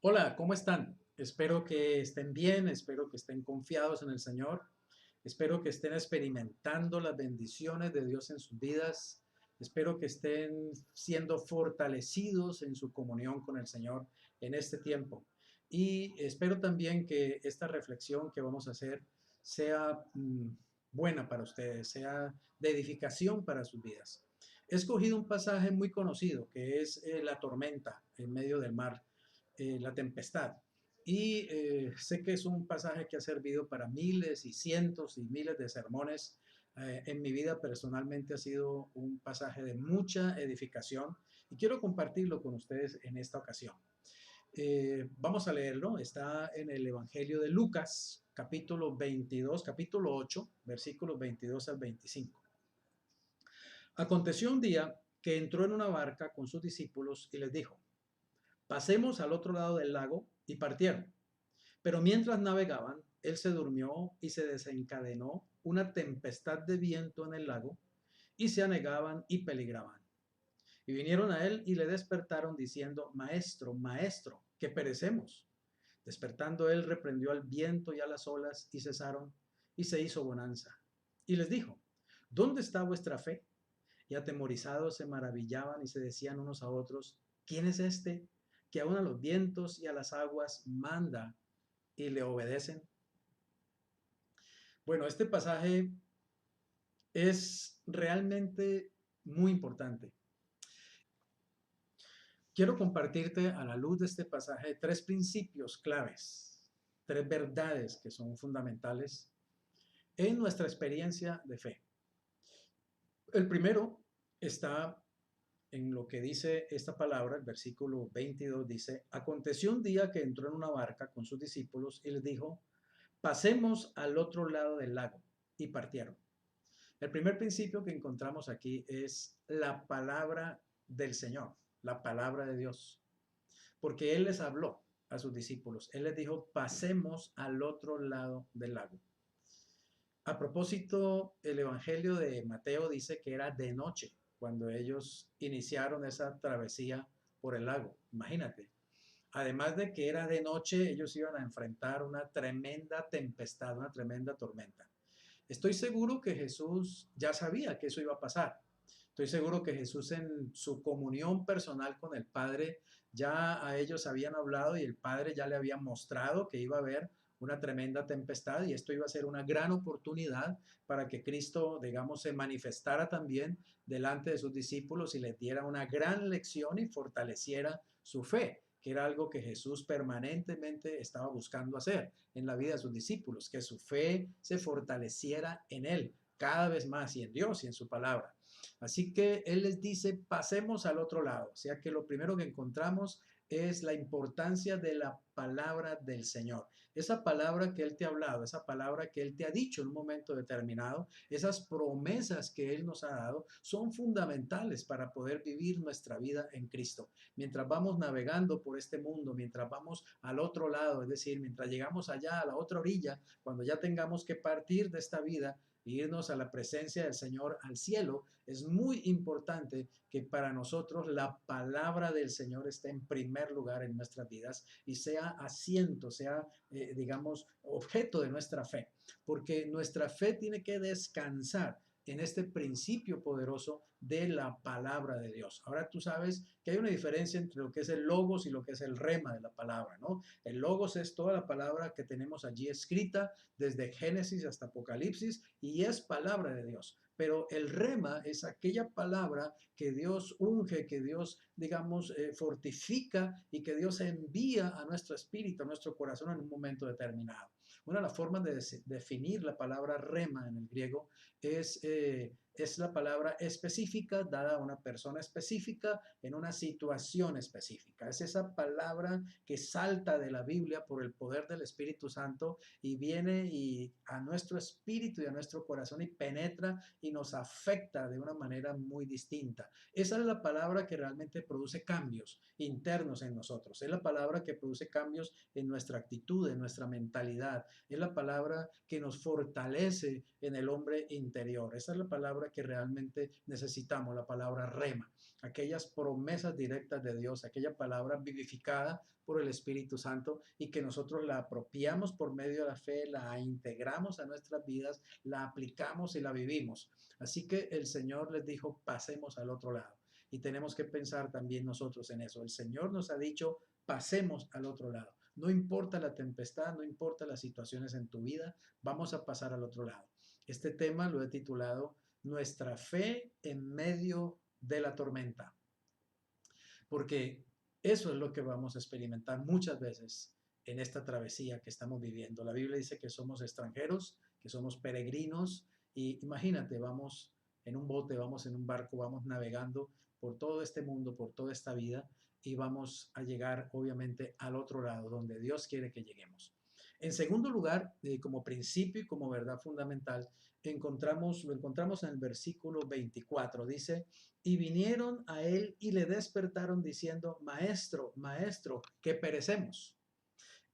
Hola, ¿cómo están? Espero que estén bien, espero que estén confiados en el Señor, espero que estén experimentando las bendiciones de Dios en sus vidas, espero que estén siendo fortalecidos en su comunión con el Señor en este tiempo. Y espero también que esta reflexión que vamos a hacer sea buena para ustedes, sea de edificación para sus vidas. He escogido un pasaje muy conocido que es la tormenta en medio del mar, la tempestad. Y sé que es un pasaje que ha servido para miles y cientos y miles de sermones. En mi vida personalmente ha sido un pasaje de mucha edificación y quiero compartirlo con ustedes en esta ocasión. Vamos a leerlo, está en el Evangelio de Lucas, capítulo 22, capítulo 8, versículos 22 al 25. Aconteció un día que entró en una barca con sus discípulos y les dijo: pasemos al otro lado del lago, y partieron. Pero mientras navegaban, él se durmió y se desencadenó una tempestad de viento en el lago, y se anegaban y peligraban. Y vinieron a él y le despertaron diciendo: Maestro, maestro, que perecemos. Despertando él, reprendió al viento y a las olas, y cesaron, y se hizo bonanza. Y les dijo: ¿Dónde está vuestra fe? Y atemorizados se maravillaban y se decían unos a otros: ¿Quién es este que aun a los vientos y a las aguas manda y le obedecen? Bueno, este pasaje es realmente muy importante. Quiero compartirte a la luz de este pasaje tres principios claves, tres verdades que son fundamentales en nuestra experiencia de fe. El primero está en lo que dice esta palabra, el versículo 22 dice: aconteció un día que entró en una barca con sus discípulos y les dijo: pasemos al otro lado del lago, y partieron. El primer principio que encontramos aquí es la palabra del Señor, la palabra de Dios, porque Él les habló a sus discípulos. Él les dijo: pasemos al otro lado del lago. A propósito, el Evangelio de Mateo dice que era de noche cuando ellos iniciaron esa travesía por el lago. Imagínate. Además de que era de noche, ellos iban a enfrentar una tremenda tempestad, una tremenda tormenta. Estoy seguro que Jesús ya sabía que eso iba a pasar. Estoy seguro que Jesús, en su comunión personal con el Padre, ya a ellos habían hablado y el Padre ya le había mostrado que iba a haber una tremenda tempestad, y esto iba a ser una gran oportunidad para que Cristo, digamos, se manifestara también delante de sus discípulos y les diera una gran lección y fortaleciera su fe, que era algo que Jesús permanentemente estaba buscando hacer en la vida de sus discípulos, que su fe se fortaleciera en Él cada vez más, y en Dios y en su palabra. Así que Él les dice: pasemos al otro lado. O sea que lo primero que encontramos es la importancia de la palabra del Señor. Esa palabra que Él te ha hablado, esa palabra que Él te ha dicho en un momento determinado, esas promesas que Él nos ha dado, son fundamentales para poder vivir nuestra vida en Cristo. Mientras vamos navegando por este mundo, mientras vamos al otro lado, es decir, mientras llegamos allá a la otra orilla, cuando ya tengamos que partir de esta vida e irnos a la presencia del Señor, al cielo, es muy importante que para nosotros la palabra del Señor esté en primer lugar en nuestras vidas y sea asiento, sea, digamos, objeto de nuestra fe, porque nuestra fe tiene que descansar en este principio poderoso de la palabra de Dios. Ahora tú sabes que hay una diferencia entre lo que es el logos y lo que es el rema de la palabra, ¿no? El logos es toda la palabra que tenemos allí escrita desde Génesis hasta Apocalipsis y es palabra de Dios. Pero el rema es aquella palabra que Dios unge, que Dios, digamos, fortifica y que Dios envía a nuestro espíritu, a nuestro corazón en un momento determinado. Una de las formas de definir la palabra rema en el griego es la palabra específica dada a una persona específica en una situación específica. Es esa palabra que salta de la Biblia por el poder del Espíritu Santo y viene a nuestro espíritu y a nuestro corazón y penetra y nos afecta de una manera muy distinta. Esa es la palabra que realmente produce cambios internos en nosotros. Es la palabra que produce cambios en nuestra actitud, en nuestra mentalidad. Es la palabra que nos fortalece en el hombre interior. Esa es la palabra palabra que realmente necesitamos, la palabra rema, aquellas promesas directas de Dios, aquella palabra vivificada por el Espíritu Santo y que nosotros la apropiamos por medio de la fe, la integramos a nuestras vidas, la aplicamos y la vivimos. Así que el Señor les dijo, pasemos al otro lado. Y tenemos que pensar también nosotros en eso. El Señor nos ha dicho, pasemos al otro lado. No importa la tempestad, no importa las situaciones en tu vida, vamos a pasar al otro lado. Este tema lo he titulado Nuestra fe en medio de la tormenta, porque eso es lo que vamos a experimentar muchas veces en esta travesía que estamos viviendo. La Biblia dice que somos extranjeros, que somos peregrinos, y imagínate, vamos en un bote, vamos en un barco, vamos navegando por todo este mundo, por toda esta vida, y vamos a llegar obviamente al otro lado, donde Dios quiere que lleguemos. En segundo lugar, como principio y como verdad fundamental, lo encontramos en el versículo 24. Dice, y vinieron a él y le despertaron diciendo, Maestro, Maestro, que perecemos.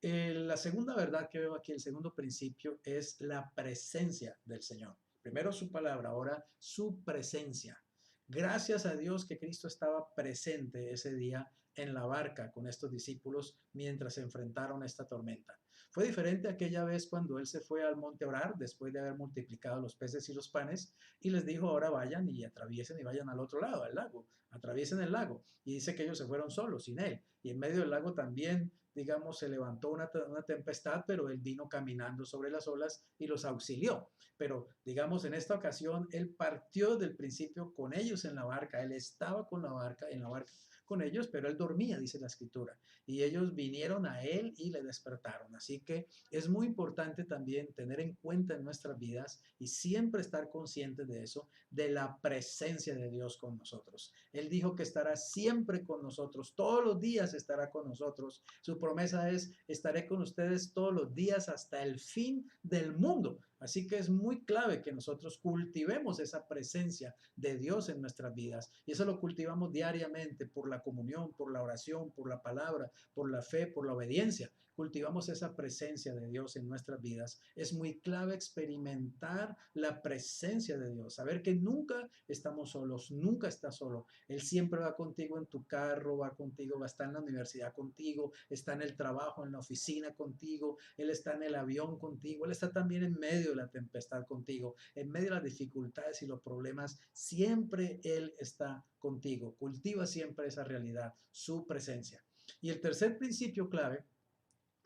La segunda verdad que veo aquí, el segundo principio, es la presencia del Señor. Primero su palabra, ahora su presencia. Gracias a Dios que Cristo estaba presente ese día en la barca con estos discípulos mientras se enfrentaron a esta tormenta. Fue diferente aquella vez cuando Él se fue al monte a orar después de haber multiplicado los peces y los panes y les dijo, ahora vayan y atraviesen y vayan al otro lado, al lago, atraviesen el lago. Y dice que ellos se fueron solos, sin Él. Y en medio del lago también, digamos, se levantó una tempestad, pero Él vino caminando sobre las olas y los auxilió. Pero, digamos, en esta ocasión, Él partió del principio con ellos en la barca, Él estaba con la barca, en la barca con ellos, pero Él dormía, dice la Escritura. Y ellos vinieron a Él y le despertaron. Así que es muy importante también tener en cuenta en nuestras vidas y siempre estar conscientes de eso, de la presencia de Dios con nosotros. Él dijo que estará siempre con nosotros, todos los días estará con nosotros. Su promesa es, estaré con ustedes todos los días hasta el fin del mundo. Así que es muy clave que nosotros cultivemos esa presencia de Dios en nuestras vidas. Y eso lo cultivamos diariamente por la comunión, por la oración, por la palabra, por la fe, por la obediencia. Cultivamos esa presencia de Dios en nuestras vidas. Es muy clave experimentar la presencia de Dios, saber que nunca estamos solos, nunca estás solo. Él siempre va contigo en tu carro, va contigo, va a estar en la universidad contigo, está en el trabajo, en la oficina contigo, Él está en el avión contigo, Él está también en medio de la tempestad contigo, en medio de las dificultades y los problemas, siempre Él está contigo. Cultiva siempre esa realidad, su presencia. Y el tercer principio clave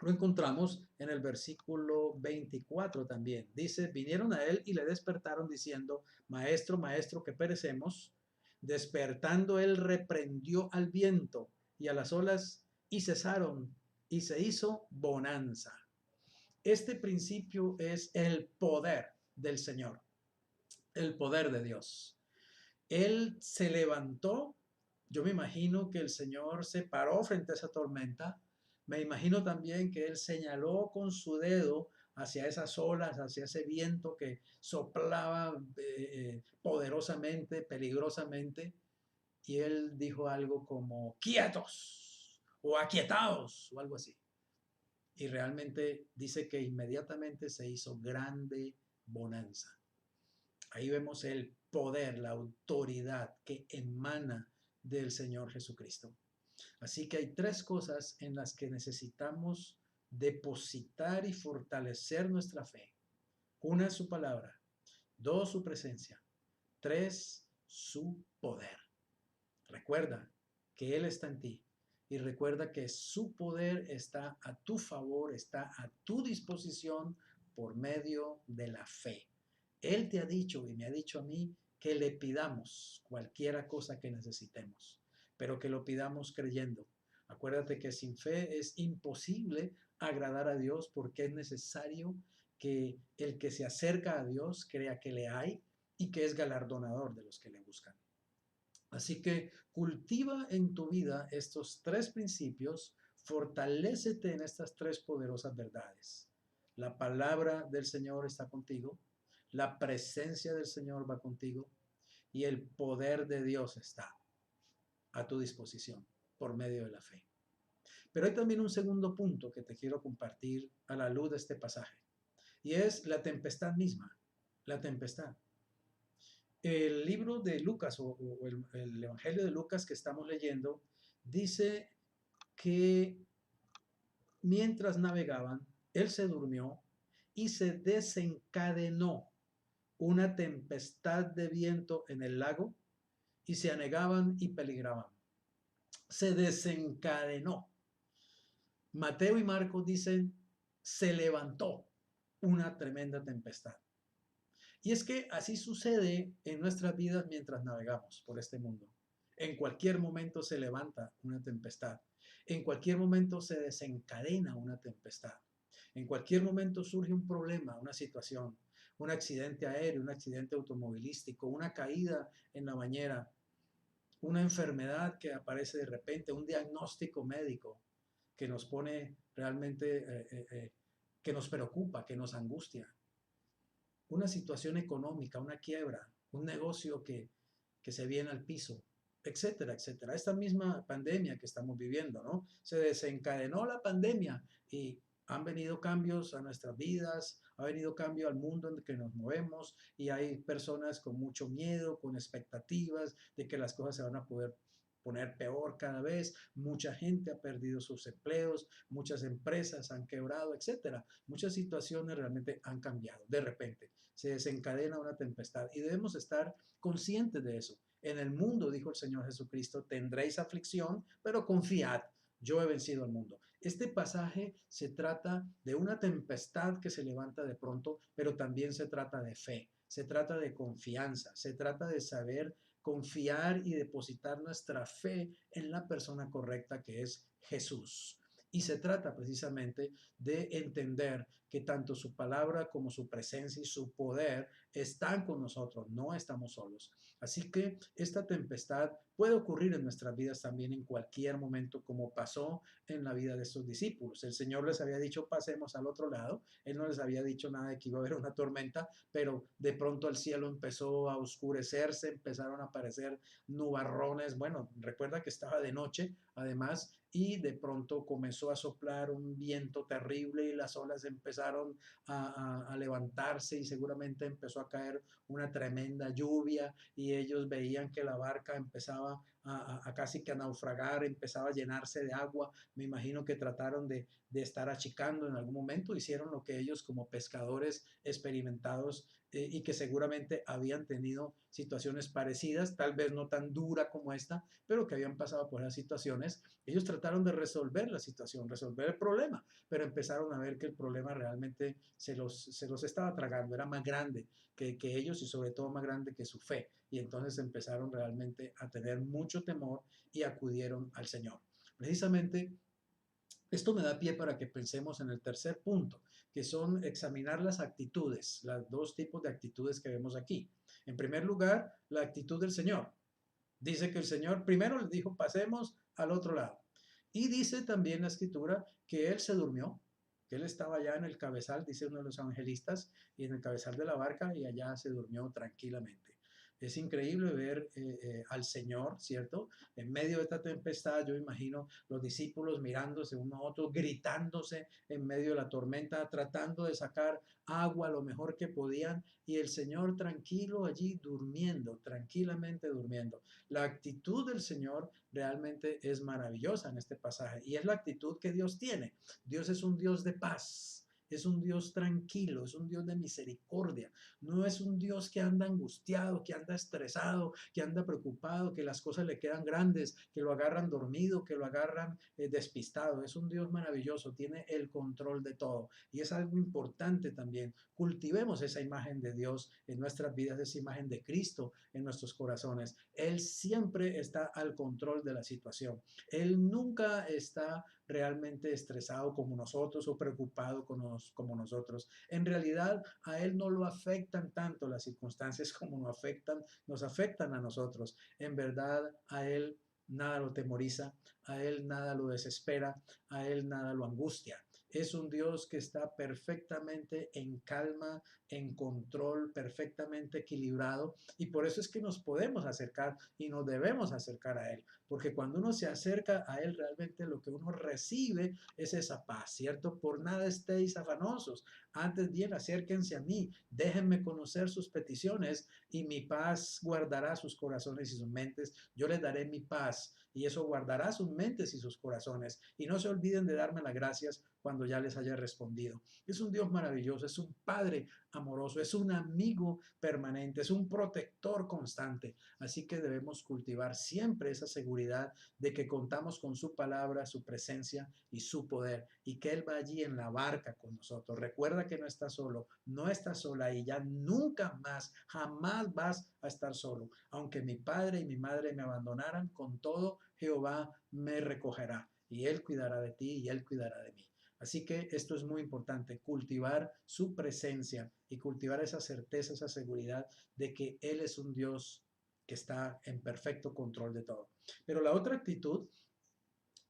lo encontramos en el versículo 24 también. Dice, vinieron a él y le despertaron diciendo, Maestro, Maestro, que perecemos. Despertando él reprendió al viento y a las olas y cesaron y se hizo bonanza. Este principio es el poder del Señor, el poder de Dios. Él se levantó, yo me imagino que el Señor se paró frente a esa tormenta, me imagino también que Él señaló con su dedo hacia esas olas, hacia ese viento que soplaba poderosamente, peligrosamente, y Él dijo algo como, quietos o aquietados o algo así. Y realmente dice que inmediatamente se hizo grande bonanza. Ahí vemos el poder, la autoridad que emana del Señor Jesucristo. Así que hay tres cosas en las que necesitamos depositar y fortalecer nuestra fe. Una es su palabra, dos, su presencia, tres, su poder. Recuerda que Él está en ti y recuerda que su poder está a tu favor, está a tu disposición por medio de la fe. Él te ha dicho y me ha dicho a mí que le pidamos cualquiera cosa que necesitemos, pero que lo pidamos creyendo. Acuérdate que sin fe es imposible agradar a Dios porque es necesario que el que se acerca a Dios crea que le hay y que es galardonador de los que le buscan. Así que cultiva en tu vida estos tres principios, fortalécete en estas tres poderosas verdades. La palabra del Señor está contigo, la presencia del Señor va contigo y el poder de Dios está a tu disposición por medio de la fe. Pero hay también un segundo punto que te quiero compartir a la luz de este pasaje y es la tempestad misma, la tempestad. El libro de Lucas o el Evangelio de Lucas que estamos leyendo dice que mientras navegaban, él se durmió y se desencadenó una tempestad de viento en el lago y se anegaban y peligraban. Se desencadenó. Mateo y Marcos dicen, se levantó una tremenda tempestad. Y es que así sucede en nuestras vidas mientras navegamos por este mundo. En cualquier momento se levanta una tempestad. En cualquier momento se desencadena una tempestad. En cualquier momento surge un problema, una situación, un accidente aéreo, un accidente automovilístico, una caída en la bañera, una enfermedad que aparece de repente, un diagnóstico médico que nos pone realmente, que nos preocupa, que nos angustia, una situación económica, una quiebra, un negocio que se viene al piso, etcétera, etcétera. Esta misma pandemia que estamos viviendo, ¿no? Se desencadenó la pandemia y han venido cambios a nuestras vidas, ha venido cambio al mundo en el que nos movemos y hay personas con mucho miedo, con expectativas de que las cosas se van a poder poner peor cada vez, mucha gente ha perdido sus empleos, muchas empresas han quebrado, etcétera. Muchas situaciones realmente han cambiado de repente. Se desencadena una tempestad y debemos estar conscientes de eso. En el mundo, dijo el Señor Jesucristo, tendréis aflicción, pero confiad, yo he vencido al mundo. Este pasaje se trata de una tempestad que se levanta de pronto, pero también se trata de fe, se trata de confianza, se trata de saber confiar y depositar nuestra fe en la persona correcta que es Jesús. Y se trata precisamente de entender que tanto su palabra como su presencia y su poder están con nosotros, no estamos solos. Así que esta tempestad puede ocurrir en nuestras vidas también en cualquier momento, como pasó en la vida de estos discípulos. El Señor les había dicho, pasemos al otro lado. Él no les había dicho nada de que iba a haber una tormenta, pero de pronto el cielo empezó a oscurecerse, empezaron a aparecer nubarrones. Bueno, recuerda que estaba de noche, además, y de pronto comenzó a soplar un viento terrible y las olas empezaron a levantarse y seguramente empezó a caer una tremenda lluvia y ellos veían que la barca empezaba a casi que a naufragar, empezaba a llenarse de agua. Me imagino que trataron de estar achicando en algún momento, hicieron lo que ellos como pescadores experimentados y que seguramente habían tenido situaciones parecidas, tal vez no tan dura como esta, pero que habían pasado por esas situaciones. Ellos trataron de resolver la situación, resolver el problema, pero empezaron a ver que el problema realmente se los estaba tragando, era más grande que ellos y sobre todo más grande que su fe. Y entonces empezaron realmente a tener mucho temor y acudieron al Señor. Precisamente esto me da pie para que pensemos en el tercer punto, que son examinar las actitudes, los dos tipos de actitudes que vemos aquí. En primer lugar, la actitud del Señor. Dice que el Señor primero les dijo, pasemos al otro lado. Y dice también la escritura que Él se durmió, que Él estaba allá en el cabezal, dice uno de los evangelistas, y en el cabezal de la barca y allá se durmió tranquilamente. Es increíble ver al Señor, ¿cierto? En medio de esta tempestad, yo imagino los discípulos mirándose uno a otro, gritándose en medio de la tormenta, tratando de sacar agua lo mejor que podían, y el Señor tranquilo allí durmiendo, tranquilamente durmiendo. La actitud del Señor realmente es maravillosa en este pasaje y es la actitud que Dios tiene. Dios es un Dios de paz. Es un Dios tranquilo, es un Dios de misericordia. No es un Dios que anda angustiado, que anda estresado, que anda preocupado, que las cosas le quedan grandes, que lo agarran dormido, que lo agarran despistado. Es un Dios maravilloso, tiene el control de todo. Y es algo importante también. Cultivemos esa imagen de Dios en nuestras vidas, esa imagen de Cristo en nuestros corazones. Él siempre está al control de la situación. Él nunca está realmente estresado como nosotros o preocupado como nosotros. En realidad, a él no lo afectan tanto las circunstancias como nos afectan a nosotros. En verdad, a él nada lo temoriza, a él nada lo desespera, a él nada lo angustia. Es un Dios que está perfectamente en calma, en control, perfectamente equilibrado. Y por eso es que nos podemos acercar y nos debemos acercar a Él. Porque cuando uno se acerca a Él, realmente lo que uno recibe es esa paz, ¿cierto? Por nada estéis afanosos. Antes bien, acérquense a mí. Déjenme conocer sus peticiones y mi paz guardará sus corazones y sus mentes. Yo les daré mi paz y eso guardará sus mentes y sus corazones. Y no se olviden de darme las gracias cuando ya les haya respondido. Es un Dios maravilloso, es un Padre amoroso, es un amigo permanente, es un protector constante. Así que debemos cultivar siempre esa seguridad de que contamos con su palabra, su presencia y su poder y que Él va allí en la barca con nosotros. Recuerda que no estás solo, no estás sola y ya nunca más, jamás vas a estar solo. Aunque mi padre y mi madre me abandonaran, con todo Jehová me recogerá y Él cuidará de ti y Él cuidará de mí. Así que esto es muy importante, cultivar su presencia y cultivar esa certeza, esa seguridad de que Él es un Dios que está en perfecto control de todo. Pero la otra actitud,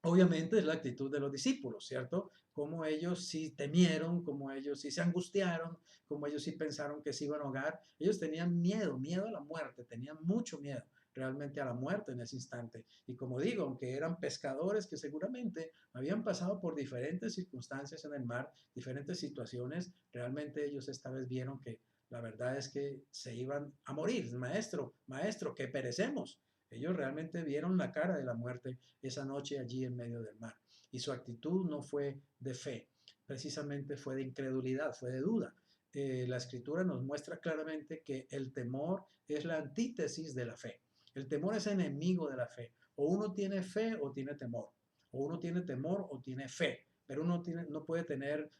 obviamente, es la actitud de los discípulos, ¿cierto? Como ellos sí temieron, como ellos sí se angustiaron, como ellos sí pensaron que se iban a ahogar. Ellos tenían miedo, miedo a la muerte, tenían mucho miedo realmente a la muerte en ese instante. Y como digo, aunque eran pescadores que seguramente habían pasado por diferentes circunstancias en el mar, diferentes situaciones, realmente ellos esta vez vieron que la verdad es que se iban a morir. Maestro, maestro, que perecemos. Ellos realmente vieron la cara de la muerte esa noche allí en medio del mar. Y su actitud no fue de fe, precisamente fue de incredulidad, fue de duda. La escritura nos muestra claramente que el temor es la antítesis de la fe. El temor es enemigo de la fe. O uno tiene fe o tiene temor. O uno tiene temor o tiene fe. Pero uno no puede tener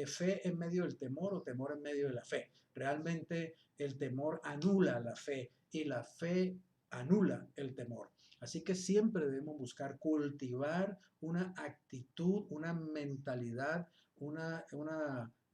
fe en medio del temor o temor en medio de la fe. Realmente el temor anula la fe y la fe anula el temor. Así que siempre debemos buscar cultivar una actitud, una mentalidad,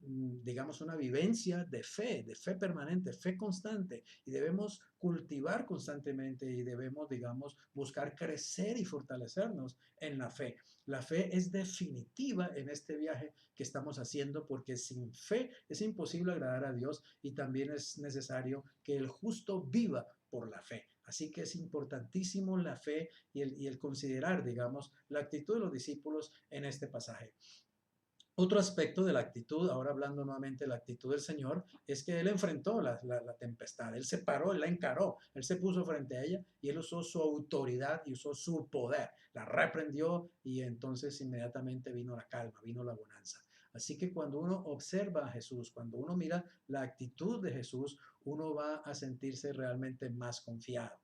digamos, una vivencia de fe permanente, fe constante. Y debemos cultivar constantemente y debemos, digamos, buscar crecer y fortalecernos en la fe. La fe es definitiva en este viaje que estamos haciendo porque sin fe es imposible agradar a Dios y también es necesario que el justo viva por la fe. Así que es importantísimo la fe y el considerar, digamos, la actitud de los discípulos en este pasaje. Otro aspecto de la actitud, ahora hablando nuevamente de la actitud del Señor, es que Él enfrentó la tempestad, Él se paró, Él la encaró, Él se puso frente a ella y Él usó su autoridad y usó su poder, la reprendió y entonces inmediatamente vino la calma, vino la bonanza. Así que cuando uno observa a Jesús, cuando uno mira la actitud de Jesús, uno va a sentirse realmente más confiado.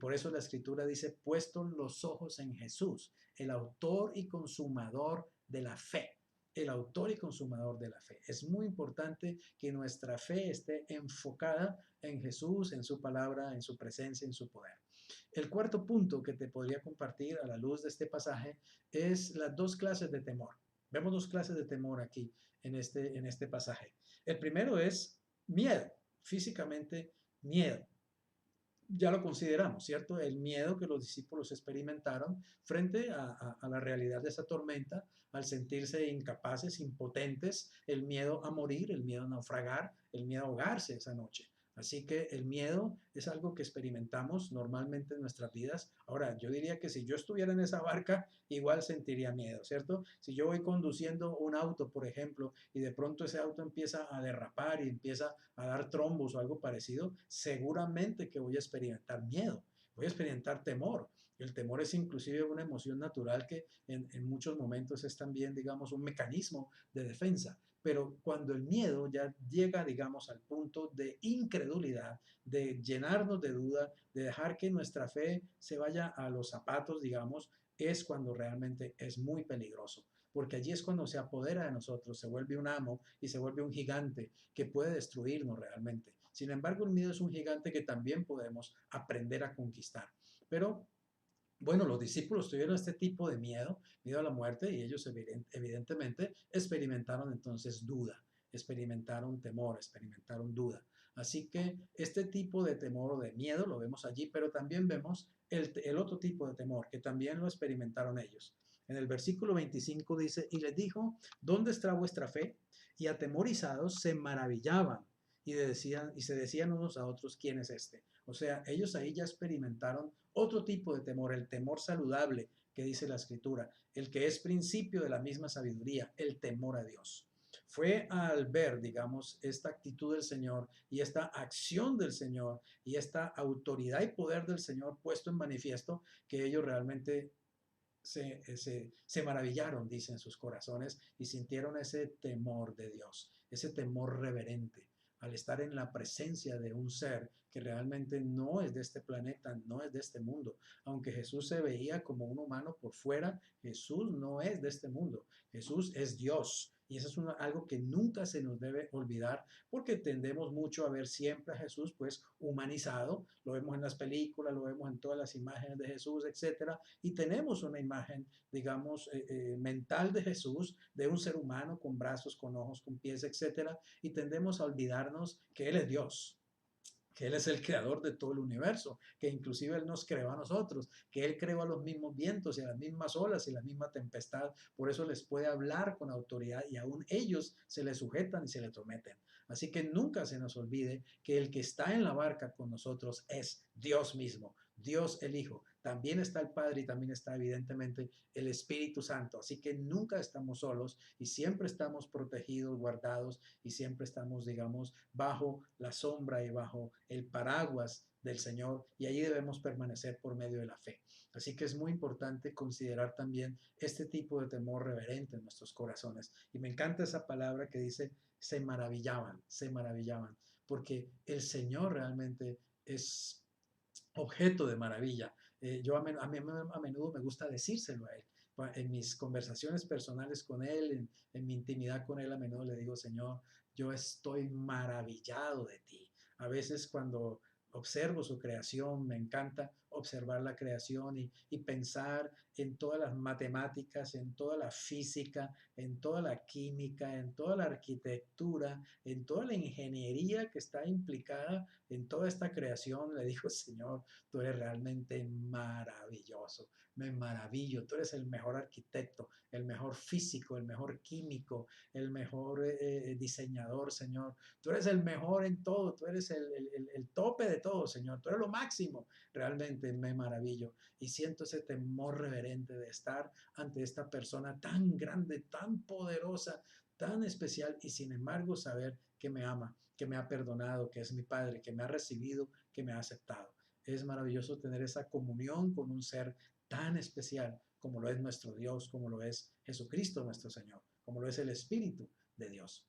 Por eso la escritura dice, puestos los ojos en Jesús, el autor y consumador de la fe, el autor y consumador de la fe. Es muy importante que nuestra fe esté enfocada en Jesús, en su palabra, en su presencia, en su poder. El cuarto punto que te podría compartir a la luz de este pasaje es las dos clases de temor. Vemos dos clases de temor aquí en este pasaje. El primero es miedo, físicamente miedo. Ya lo consideramos, ¿cierto? El miedo que los discípulos experimentaron frente a la realidad de esa tormenta, al sentirse incapaces, impotentes, el miedo a morir, el miedo a naufragar, el miedo a ahogarse esa noche. Así que el miedo es algo que experimentamos normalmente en nuestras vidas. Ahora, yo diría que si yo estuviera en esa barca, igual sentiría miedo, ¿cierto? Si yo voy conduciendo un auto, por ejemplo, y de pronto ese auto empieza a derrapar y empieza a dar trombos o algo parecido, seguramente que voy a experimentar miedo, voy a experimentar temor. El temor es inclusive una emoción natural que en muchos momentos es también, digamos, un mecanismo de defensa. Pero cuando el miedo ya llega, digamos, al punto de incredulidad, de llenarnos de duda, de dejar que nuestra fe se vaya a los zapatos, digamos, es cuando realmente es muy peligroso. Porque allí es cuando se apodera de nosotros, se vuelve un amo y se vuelve un gigante que puede destruirnos realmente. Sin embargo, el miedo es un gigante que también podemos aprender a conquistar. Pero bueno, los discípulos tuvieron este tipo de miedo, miedo a la muerte, y ellos evidentemente experimentaron entonces duda, experimentaron temor, experimentaron duda. Así que este tipo de temor o de miedo lo vemos allí, pero también vemos el otro tipo de temor, que también lo experimentaron ellos. En el versículo 25 dice, y les dijo, ¿dónde está vuestra fe? Y atemorizados se maravillaban y se decían unos a otros, ¿quién es este? O sea, ellos ahí ya experimentaron otro tipo de temor, el temor saludable que dice la Escritura, el que es principio de la misma sabiduría, el temor a Dios. Fue al ver, digamos, esta actitud del Señor y esta acción del Señor y esta autoridad y poder del Señor puesto en manifiesto que ellos realmente se maravillaron, dicen sus corazones, y sintieron ese temor de Dios, ese temor reverente, al estar en la presencia de un ser que realmente no es de este planeta, no es de este mundo. Aunque Jesús se veía como un humano por fuera, Jesús no es de este mundo. Jesús es Dios. Y eso es algo que nunca se nos debe olvidar porque tendemos mucho a ver siempre a Jesús pues humanizado. Lo vemos en las películas, lo vemos en todas las imágenes de Jesús, etcétera. Y tenemos una imagen, digamos, mental de Jesús, de un ser humano con brazos, con ojos, con pies, etcétera. Y tendemos a olvidarnos que Él es Dios, que Él es el creador de todo el universo, que inclusive Él nos creó a nosotros, que Él creó a los mismos vientos y a las mismas olas y la misma tempestad, por eso les puede hablar con autoridad y aún ellos se le sujetan y se le someten. Así que nunca se nos olvide que el que está en la barca con nosotros es Dios mismo, Dios el Hijo. También está el Padre y también está evidentemente el Espíritu Santo. Así que nunca estamos solos y siempre estamos protegidos, guardados y siempre estamos, digamos, bajo la sombra y bajo el paraguas del Señor y allí debemos permanecer por medio de la fe. Así que es muy importante considerar también este tipo de temor reverente en nuestros corazones. Y me encanta esa palabra que dice, se maravillaban, porque el Señor realmente es objeto de maravilla. A menudo me gusta decírselo a Él. En mis conversaciones personales con Él, en mi intimidad con Él, a menudo le digo, Señor, yo estoy maravillado de ti. A veces cuando observo su creación, me encanta observar la creación y pensar en todas las matemáticas, en toda la física, en toda la química, en toda la arquitectura, en toda la ingeniería que está implicada en toda esta creación. Le digo, Señor, tú eres realmente maravilloso. Me maravillo. Tú eres el mejor arquitecto, el mejor físico, el mejor químico, el mejor diseñador, Señor. Tú eres el mejor en todo. Tú eres el tope de todo, Señor. Tú eres lo máximo. Realmente me maravillo y siento ese temor reverente de estar ante esta persona tan grande, tan poderosa, tan especial y sin embargo saber que me ama, que me ha perdonado, que es mi Padre, que me ha recibido, que me ha aceptado. Es maravilloso tener esa comunión con un ser tan especial como lo es nuestro Dios, como lo es Jesucristo nuestro Señor, como lo es el Espíritu de Dios.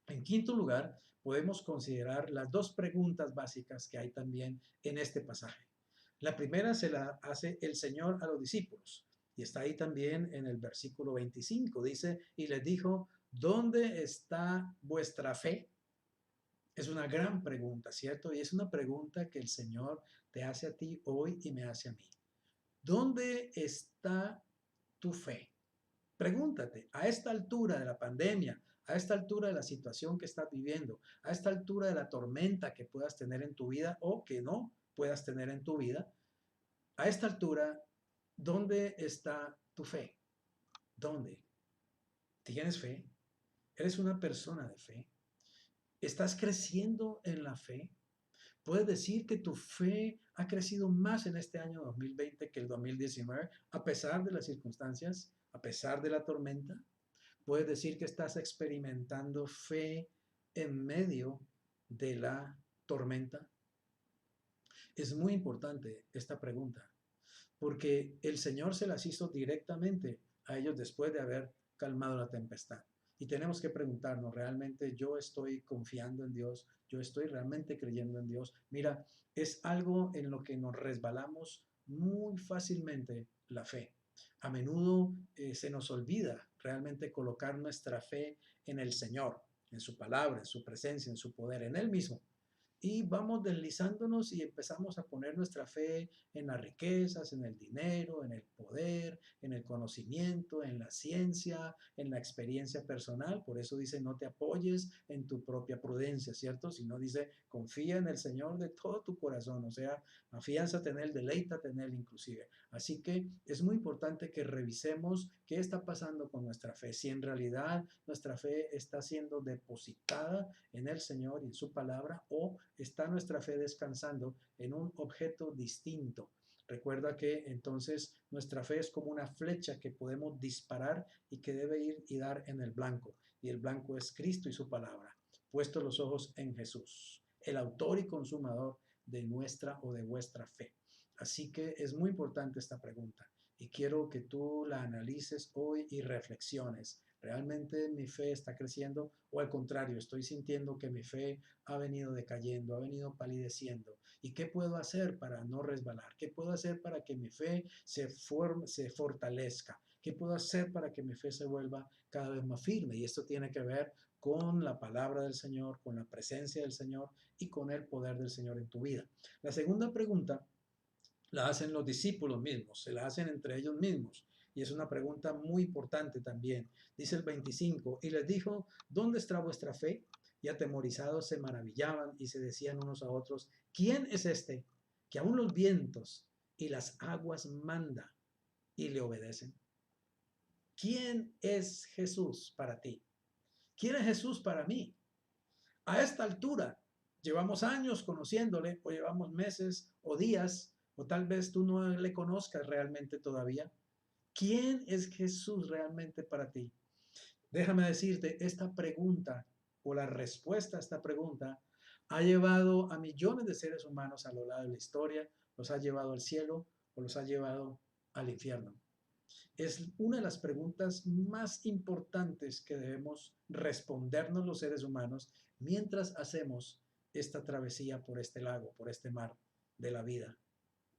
En quinto lugar, podemos considerar las dos preguntas básicas que hay también en este pasaje. La primera se la hace el Señor a los discípulos y está ahí también en el versículo 25. Dice, y les dijo, ¿dónde está vuestra fe? Es una gran pregunta, ¿cierto? Y es una pregunta que el Señor te hace a ti hoy y me hace a mí. ¿Dónde está tu fe? Pregúntate, a esta altura de la pandemia, a esta altura de la situación que estás viviendo, a esta altura de la tormenta que puedas tener en tu vida o que no puedas tener en tu vida, a esta altura, ¿dónde está tu fe? ¿Dónde? ¿Tienes fe? ¿Eres una persona de fe? ¿Estás creciendo en la fe? ¿Puedes decir que tu fe ha crecido más en este año 2020 que el 2019, a pesar de las circunstancias, a pesar de la tormenta? ¿Puedes decir que estás experimentando fe en medio de la tormenta? Es muy importante esta pregunta, porque el Señor se las hizo directamente a ellos después de haber calmado la tempestad. Y tenemos que preguntarnos, ¿realmente yo estoy confiando en Dios? ¿Yo estoy realmente creyendo en Dios? Mira, es algo en lo que nos resbalamos muy fácilmente la fe. A menudo se nos olvida realmente colocar nuestra fe en el Señor, en su palabra, en su presencia, en su poder, en Él mismo. y vamos deslizándonos y empezamos a poner nuestra fe en las riquezas, en el dinero, en el poder, en el conocimiento, en la ciencia, en la experiencia personal. Por eso dice, no te apoyes en tu propia prudencia, ¿cierto? Sino dice, confía en el Señor de todo tu corazón, o sea, afiánzate en Él, deleítate en Él inclusive. Así que es muy importante que revisemos qué está pasando con nuestra fe, si en realidad nuestra fe está siendo depositada en el Señor y en su palabra, o está nuestra fe descansando en un objeto distinto. Recuerda que entonces nuestra fe es como una flecha que podemos disparar y que debe ir y dar en el blanco. Y el blanco es Cristo y su palabra. Puestos los ojos en Jesús, el autor y consumador de nuestra o de vuestra fe. Así que es muy importante esta pregunta y quiero que tú la analices hoy y reflexiones. ¿Realmente mi fe está creciendo o al contrario, estoy sintiendo que mi fe ha venido decayendo, ha venido palideciendo? ¿Y qué puedo hacer para no resbalar? ¿Qué puedo hacer para que mi fe se fortalezca? ¿Qué puedo hacer para que mi fe se vuelva cada vez más firme? Y esto tiene que ver con la palabra del Señor, con la presencia del Señor y con el poder del Señor en tu vida. La segunda pregunta la hacen los discípulos mismos, se la hacen entre ellos mismos. Y es una pregunta muy importante también. Dice el 25, y les dijo, ¿dónde está vuestra fe? Y atemorizados se maravillaban y se decían unos a otros, ¿quién es este que aún los vientos y las aguas manda y le obedecen? ¿Quién es Jesús para ti? ¿Quién es Jesús para mí? A esta altura, llevamos años conociéndole, o llevamos meses o días, o tal vez tú no le conozcas realmente todavía. ¿Quién es Jesús realmente para ti? Déjame decirte, esta pregunta o la respuesta a esta pregunta ha llevado a millones de seres humanos a lo largo de la historia, los ha llevado al cielo o los ha llevado al infierno. Es una de las preguntas más importantes que debemos respondernos los seres humanos mientras hacemos esta travesía por este lago, por este mar de la vida.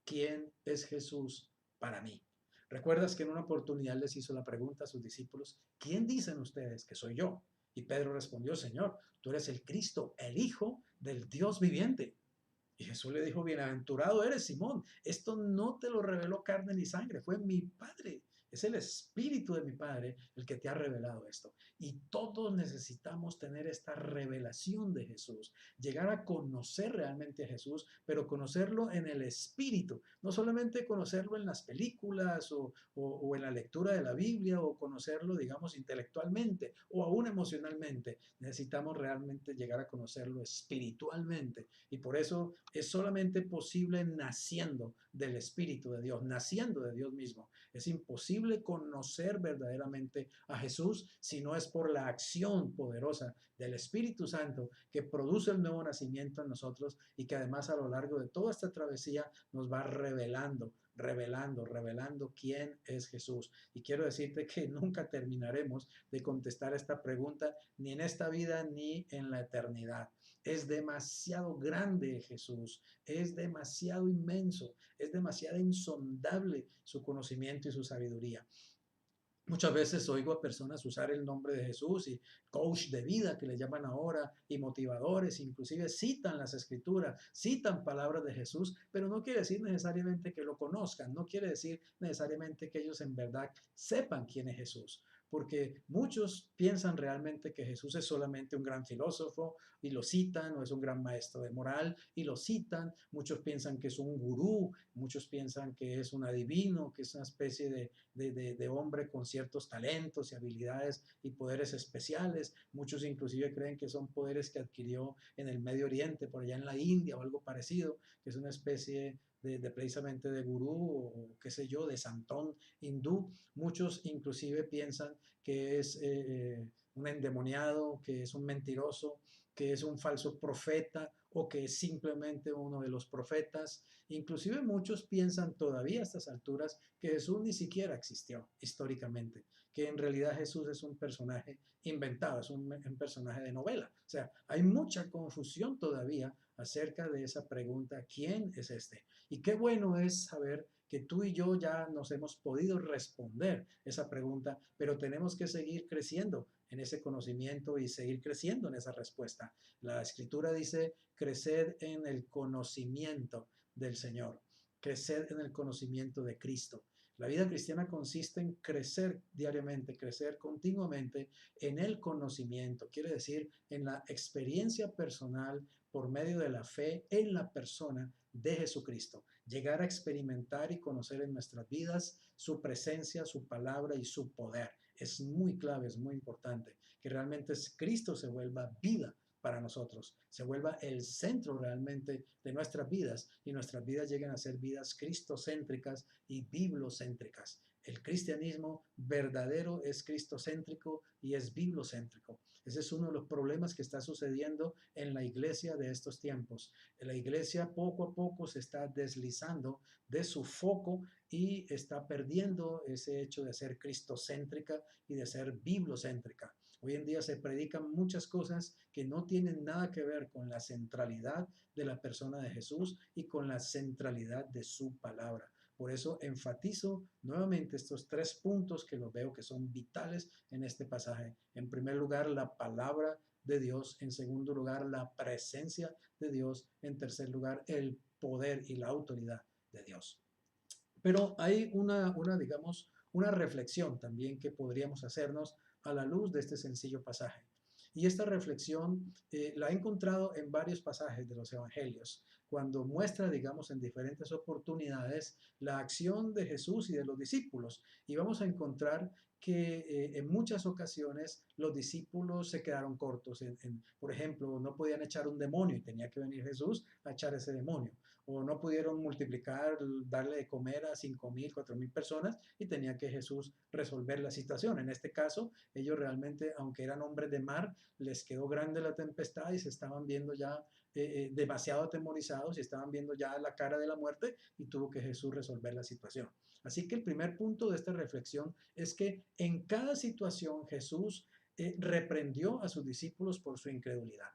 ¿Quién es Jesús para mí? ¿Recuerdas que en una oportunidad les hizo la pregunta a sus discípulos, ¿quién dicen ustedes que soy yo? Y Pedro respondió, Señor, tú eres el Cristo, el Hijo del Dios viviente. Y Jesús le dijo, bienaventurado eres, Simón, esto no te lo reveló carne ni sangre, fue mi Padre. Es el Espíritu de mi Padre el que te ha revelado esto. Y todos necesitamos tener esta revelación de Jesús, llegar a conocer realmente a Jesús, pero conocerlo en el Espíritu, no solamente conocerlo en las películas o en la lectura de la Biblia o conocerlo, digamos, intelectualmente o aún emocionalmente. Necesitamos realmente llegar a conocerlo espiritualmente. Y por eso es solamente posible naciendo del Espíritu de Dios, naciendo de Dios mismo. Es imposible conocer verdaderamente a Jesús si no es por la acción poderosa del Espíritu Santo que produce el nuevo nacimiento en nosotros y que además a lo largo de toda esta travesía nos va revelando quién es Jesús. Y quiero decirte que nunca terminaremos de contestar esta pregunta ni en esta vida ni en la eternidad. Es demasiado grande Jesús, es demasiado inmenso, es demasiado insondable su conocimiento y su sabiduría. Muchas veces oigo a personas usar el nombre de Jesús y coach de vida que le llaman ahora y motivadores, inclusive citan las escrituras, citan palabras de Jesús, pero no quiere decir necesariamente que lo conozcan, no quiere decir necesariamente que ellos en verdad sepan quién es Jesús, porque muchos piensan realmente que Jesús es solamente un gran filósofo y lo citan, o es un gran maestro de moral y lo citan, muchos piensan que es un gurú, muchos piensan que es un adivino, que es una especie de hombre con ciertos talentos y habilidades y poderes especiales. Muchos inclusive creen que son poderes que adquirió en el Medio Oriente, por allá en la India o algo parecido, que es una especie precisamente de gurú o qué sé yo, de santón hindú. Muchos inclusive piensan que es un endemoniado, que es un mentiroso, que es un falso profeta o que es simplemente uno de los profetas. Inclusive muchos piensan todavía a estas alturas que Jesús ni siquiera existió históricamente, que en realidad Jesús es un personaje inventado, es un personaje de novela. O sea, hay mucha confusión todavía acerca de esa pregunta, ¿quién es este? Y qué bueno es saber que tú y yo ya nos hemos podido responder esa pregunta, pero tenemos que seguir creciendo en ese conocimiento y seguir creciendo en esa respuesta. La escritura dice, creced en el conocimiento del Señor, creced en el conocimiento de Cristo. La vida cristiana consiste en crecer diariamente, crecer continuamente en el conocimiento, quiere decir en la experiencia personal por medio de la fe en la persona de Jesucristo. Llegar a experimentar y conocer en nuestras vidas su presencia, su palabra y su poder. Es muy clave, es muy importante que realmente Cristo se vuelva vida para nosotros, se vuelva el centro realmente de nuestras vidas y nuestras vidas lleguen a ser vidas cristocéntricas y bibliocéntricas. El cristianismo verdadero es cristocéntrico y es bibliocéntrico. Ese es uno de los problemas que está sucediendo en la iglesia de estos tiempos. La iglesia poco a poco se está deslizando de su foco y está perdiendo ese hecho de ser cristocéntrica y de ser bibliocéntrica. Hoy en día se predican muchas cosas que no tienen nada que ver con la centralidad de la persona de Jesús y con la centralidad de su palabra. Por eso enfatizo nuevamente estos 3 puntos que los veo que son vitales en este pasaje. En primer lugar, la palabra de Dios. En segundo lugar, la presencia de Dios. En tercer lugar, el poder y la autoridad de Dios. Pero hay digamos, una reflexión también que podríamos hacernos a la luz de este sencillo pasaje. Y esta reflexión la he encontrado en varios pasajes de los evangelios, cuando muestra, digamos, en diferentes oportunidades la acción de Jesús y de los discípulos. Y vamos a encontrar que en muchas ocasiones los discípulos se quedaron cortos. Por ejemplo, no podían echar un demonio y tenía que venir Jesús a echar ese demonio. O no pudieron multiplicar, darle de comer a 5,000, 4,000 personas y tenía que Jesús resolver la situación. En este caso, ellos realmente, aunque eran hombres de mar, les quedó grande la tempestad y se estaban viendo ya demasiado atemorizados y estaban viendo ya la cara de la muerte y tuvo que Jesús resolver la situación. Así que el primer punto de esta reflexión es que en cada situación Jesús reprendió a sus discípulos por su incredulidad.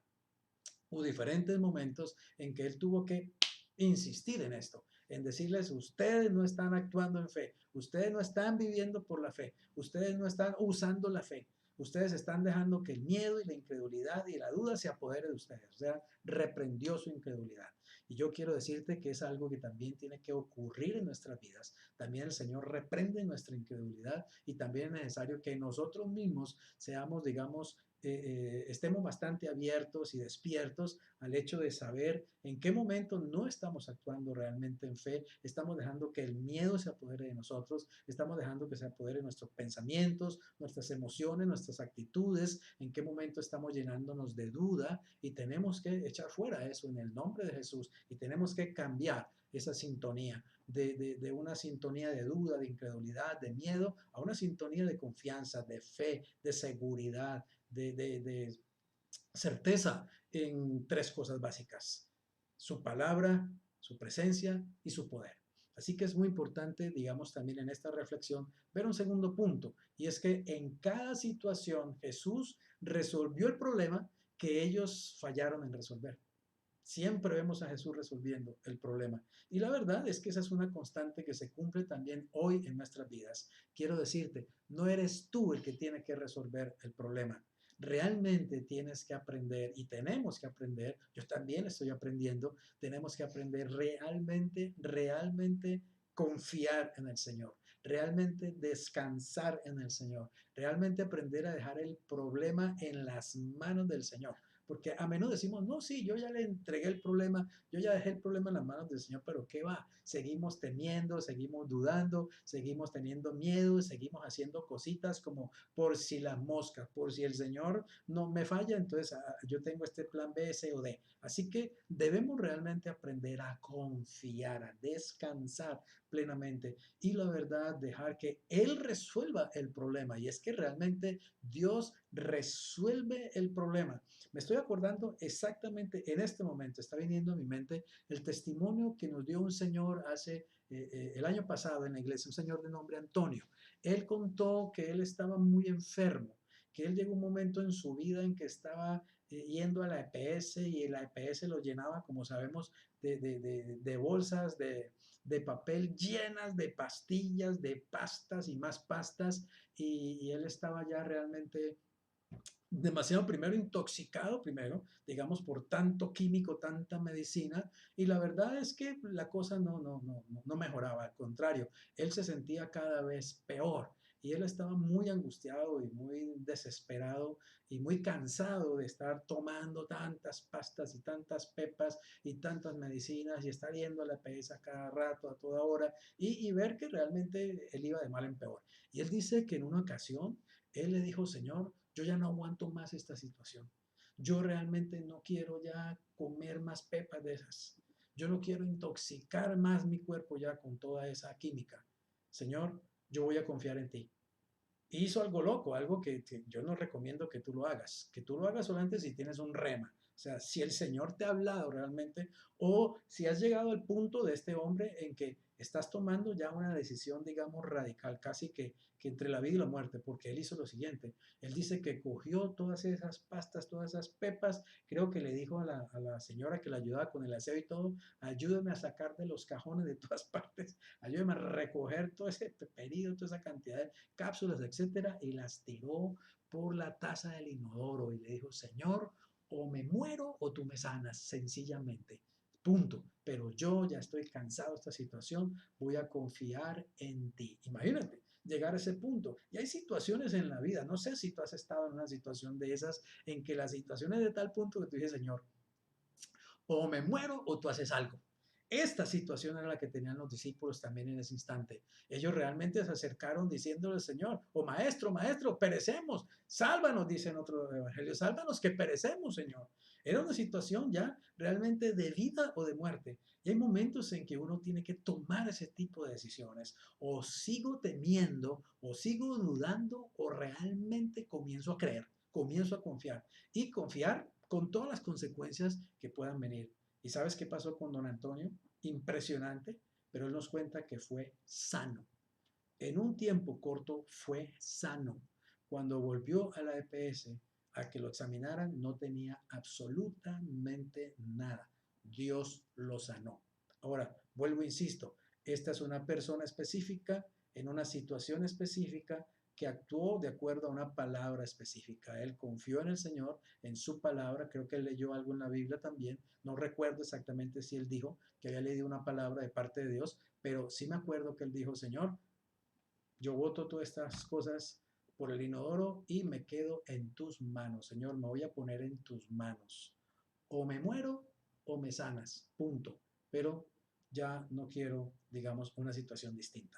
Hubo diferentes momentos en que él tuvo que insistir en esto, en decirles, ustedes no están actuando en fe, ustedes no están viviendo por la fe, ustedes no están usando la fe, ustedes están dejando que el miedo y la incredulidad y la duda se apodere de ustedes. O sea, reprendió su incredulidad. Y yo quiero decirte que es algo que también tiene que ocurrir en nuestras vidas. También el Señor reprende nuestra incredulidad y también es necesario que nosotros mismos seamos, digamos, estemos bastante abiertos y despiertos al hecho de saber en qué momento no estamos actuando realmente en fe, estamos dejando que el miedo se apodere de nosotros, estamos dejando que se apodere nuestros pensamientos, nuestras emociones, nuestras actitudes, en qué momento estamos llenándonos de duda y tenemos que echar fuera eso en el nombre de Jesús y tenemos que cambiar esa sintonía de una sintonía de duda, de incredulidad, de miedo, a una sintonía de confianza, de fe, de seguridad, de certeza en 3 cosas básicas: su palabra, su presencia y su poder. Así que es muy importante, digamos, también en esta reflexión, ver un segundo punto, y es que en cada situación Jesús resolvió el problema que ellos fallaron en resolver. Siempre vemos a Jesús resolviendo el problema. Y la verdad es que esa es una constante que se cumple también hoy en nuestras vidas. Quiero decirte, no eres tú el que tiene que resolver el problema. Realmente tienes que aprender y tenemos que aprender, yo también estoy aprendiendo, tenemos que aprender realmente confiar en el Señor, realmente descansar en el Señor, realmente aprender a dejar el problema en las manos del Señor. Porque a menudo decimos, no, sí, yo ya le entregué el problema, yo ya dejé el problema en las manos del Señor, pero ¿qué va? Seguimos temiendo, seguimos dudando, seguimos teniendo miedo, seguimos haciendo cositas como por si las moscas, por si el Señor no me falla, entonces yo tengo este plan B, C o D. Así que debemos realmente aprender a confiar, a descansar plenamente y la verdad dejar que Él resuelva el problema. Y es que realmente Dios resuelve el problema. Me estoy acordando exactamente en este momento, está viniendo a mi mente el testimonio que nos dio un señor hace el año pasado en la iglesia, un señor de nombre Antonio. él contó que él estaba muy enfermo, que él llegó un momento en su vida en que estaba yendo a la EPS y la EPS lo llenaba, como sabemos, de bolsas de papel llenas de pastillas, de pastas y más pastas, y él estaba ya realmente demasiado primero intoxicado, primero, digamos, por tanto químico, tanta medicina, y la verdad es que la cosa no mejoraba, al contrario, él se sentía cada vez peor. Y él estaba muy angustiado y muy desesperado y muy cansado de estar tomando tantas pastas y tantas pepas y tantas medicinas y estar yendo a la EPS cada rato, a toda hora y ver que realmente él iba de mal en peor. Y él dice que en una ocasión él le dijo, Señor, yo ya no aguanto más esta situación. Yo realmente no quiero ya comer más pepas de esas. Yo no quiero intoxicar más mi cuerpo ya con toda esa química. Señor, yo voy a confiar en ti. Y hizo algo loco, algo que yo no recomiendo que tú lo hagas. Que tú lo hagas solamente si tienes un rema. O sea, si el Señor te ha hablado realmente o si has llegado al punto de este hombre en que estás tomando ya una decisión, digamos, radical, casi que entre la vida y la muerte, porque él hizo lo siguiente. Él dice que cogió todas esas pastas, todas esas pepas, creo que le dijo a la señora que le ayudaba con el aseo y todo, ayúdame a sacar de los cajones de todas partes, ayúdame a recoger todo ese peperido, toda esa cantidad de cápsulas, etcétera, y las tiró por la taza del inodoro y le dijo, Señor, o me muero o tú me sanas, sencillamente. Punto. Pero yo ya estoy cansado de esta situación, voy a confiar en ti. Imagínate llegar a ese punto. Y hay situaciones en la vida, no sé si tú has estado en una situación de esas, en que la situación es de tal punto que tú dices, Señor, o me muero o tú haces algo. Esta situación era la que tenían los discípulos también en ese instante. Ellos realmente se acercaron diciéndole, Señor, o maestro, maestro, perecemos, sálvanos, dice en otro evangelio, sálvanos que perecemos, Señor. Era una situación ya realmente de vida o de muerte. Y hay momentos en que uno tiene que tomar ese tipo de decisiones. O sigo temiendo, o sigo dudando, o realmente comienzo a creer, comienzo a confiar. Y confiar con todas las consecuencias que puedan venir. ¿Y sabes qué pasó con don Antonio? Impresionante, pero él nos cuenta que fue sano. En un tiempo corto fue sano. Cuando volvió a la EPS a que lo examinaran, no tenía absolutamente nada. Dios lo sanó. Ahora, vuelvo, insisto, esta es una persona específica en una situación específica que actuó de acuerdo a una palabra específica. Él confió en el Señor, en su palabra, creo que él leyó algo en la Biblia también, no recuerdo exactamente si él dijo que había leído una palabra de parte de Dios, pero sí me acuerdo que él dijo, Señor, yo boto todas estas cosas por el inodoro y me quedo en tus manos, Señor, me voy a poner en tus manos. O me muero o me sanas, punto. Pero ya no quiero, digamos, una situación distinta.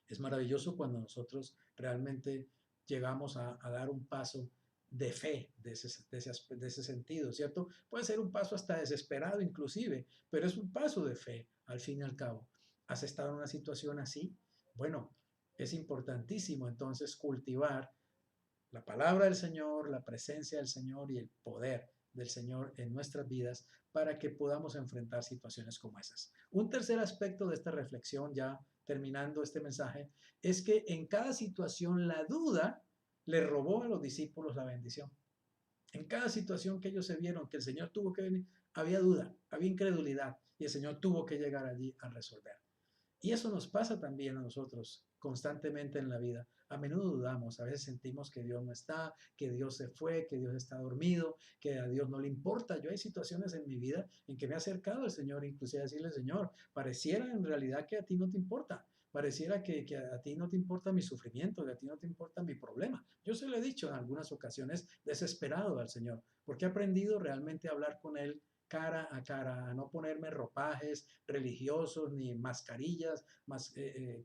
Es maravilloso cuando nosotros realmente llegamos a dar un paso de fe de ese sentido, ¿cierto? Puede ser un paso hasta desesperado inclusive, pero es un paso de fe al fin y al cabo. ¿Has estado en una situación así? Bueno, es importantísimo entonces cultivar la palabra del Señor, la presencia del Señor y el poder del Señor en nuestras vidas para que podamos enfrentar situaciones como esas. Un tercer aspecto de esta reflexión, ya terminando este mensaje, es que en cada situación la duda le robó a los discípulos la bendición. En cada situación que ellos se vieron que el Señor tuvo que venir, había duda, había incredulidad y el Señor tuvo que llegar allí a resolver. Y eso nos pasa también a nosotros constantemente en la vida. A menudo dudamos, a veces sentimos que Dios no está, que Dios se fue, que Dios está dormido, que a Dios no le importa. Yo hay situaciones en mi vida en que me he acercado al Señor, inclusive a decirle, Señor, pareciera en realidad que a ti no te importa. Pareciera que a ti no te importa mi sufrimiento, que a ti no te importa mi problema. Yo se lo he dicho en algunas ocasiones desesperado al Señor, porque he aprendido realmente a hablar con Él cara, a no ponerme ropajes religiosos ni mascarillas,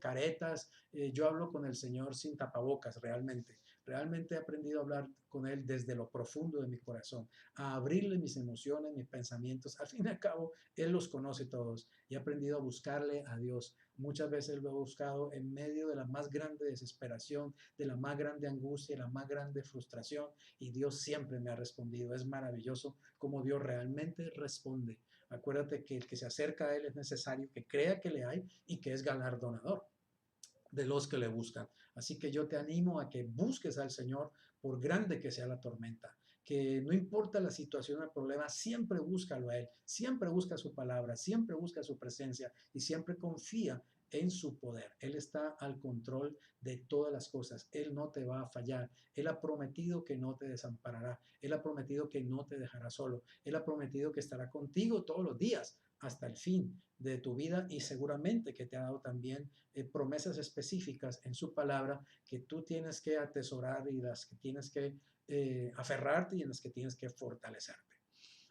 caretas. Yo hablo con el Señor sin tapabocas realmente. Realmente he aprendido a hablar con Él desde lo profundo de mi corazón, a abrirle mis emociones, mis pensamientos. Al fin y al cabo, Él los conoce todos y he aprendido a buscarle a Dios. Muchas veces lo he buscado en medio de la más grande desesperación, de la más grande angustia, de la más grande frustración y Dios siempre me ha respondido. Es maravilloso cómo Dios realmente responde. Acuérdate que el que se acerca a Él es necesario que crea que le hay y que es galardonador. de los que le buscan. Así que yo te animo a que busques al Señor por grande que sea la tormenta, que no importa la situación o el problema, siempre búscalo a Él, siempre busca su palabra, siempre busca su presencia y siempre confía en su poder. Él está al control de todas las cosas. Él no te va a fallar. Él ha prometido que no te desamparará. Él ha prometido que no te dejará solo. Él ha prometido que estará contigo todos los días hasta el fin de tu vida y seguramente que te ha dado también promesas específicas en su palabra que tú tienes que atesorar y las que tienes que aferrarte y en las que tienes que fortalecerte.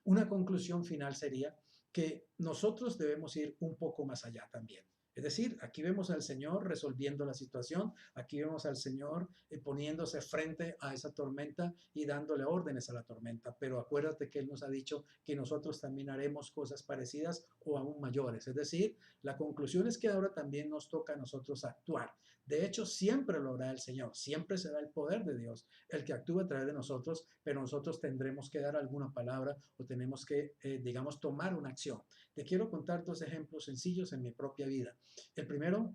Una conclusión final sería que nosotros debemos ir un poco más allá también. Es decir, aquí vemos al Señor resolviendo la situación, aquí vemos al Señor poniéndose frente a esa tormenta y dándole órdenes a la tormenta, pero acuérdate que Él nos ha dicho que nosotros también haremos cosas parecidas o aún mayores. Es decir, la conclusión es que ahora también nos toca a nosotros actuar. De hecho, siempre lo hará el Señor, siempre será el poder de Dios el que actúa a través de nosotros, pero nosotros tendremos que dar alguna palabra o tenemos que, digamos, tomar una acción. Te quiero contar dos ejemplos sencillos en mi propia vida. El primero